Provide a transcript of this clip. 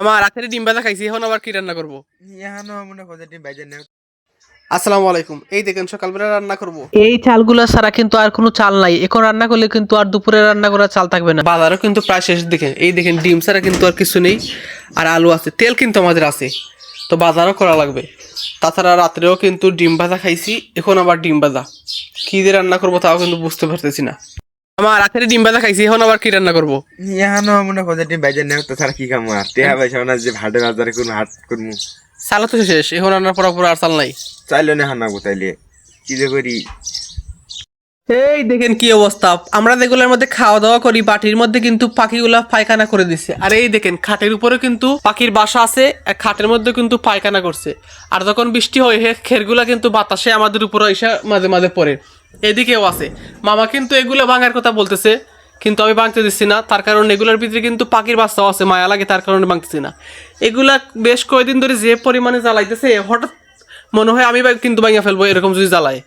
আমার রাতের ডিম ভাজা খাইছি, এখন আবার কি রান্না করবো? এখানেও মনে হয় ডিম ভাজা নেই। আসসালামু আলাইকুম। এই দেখেন সকালবেলা রান্না করব। এই চালগুলো ছাড়া কিন্তু আর কোনো চাল নাই। এখন রান্না করলে কিন্তু আর দুপুরে রান্না করা চাল থাকবে না। বাজারও কিন্তু প্রায় শেষ দিকে। এই দেখেন ডিম ছাড়া কিন্তু আর কিছু নেই, আর আলু আছে, তেল কিন্তু আমাদের আছে, তো বাজারও করা লাগবে। তাছাড়া রাত্রেও কিন্তু ডিম ভাজা খাইছি, এখন আবার ডিম ভাজা কি দিয়ে রান্না করবো তাও কিন্তু বুঝতে পারতেছি না। আমার রাতের ডিম ভাজা খাইছি, এখন আবার কি রান্না করবো? এখানেও মনে হয় ডিম ভাজা নেই, তাছাড়া কি খামো আর টেহা পয়সা না যে হাটে বাজারে কোনো হাট করবো। চালও তো শেষ, এখন রান্নার পর আর চাল নাই। চাইলে না হানাবো তাইলে কি যে করি। এই দেখেন কি অবস্থা। আমরা যেগুলোর মধ্যে খাওয়া দাওয়া করি বাটির মধ্যে কিন্তু পাখিগুলা পায়খানা করে দিচ্ছে। আর এই দেখেন খাটের উপরে কিন্তু পাখির বাসা আছে, খাটের মধ্যে কিন্তু পায়খানা করছে। আর যখন বৃষ্টি হয় খেরগুলা কিন্তু বাতাসে আমাদের উপরে এসে মাঝে মাঝে পড়ে। এদিকেও আছে। মামা কিন্তু এগুলো ভাঙার কথা বলতেছে, কিন্তু আমি ভাঙতে দিচ্ছি না, তার কারণ এগুলোর ভিতরে কিন্তু পাখির বাচ্চাও আছে, মায়া লাগে, তার কারণে ভাঙতেছি না। এগুলা বেশ কয়েকদিন ধরে যে পরিমাণে জ্বালাইতেছে, হঠাৎ মনে হয় আমি কিন্তু ভাঙা ফেলবো এরকম যদি জ্বালায়।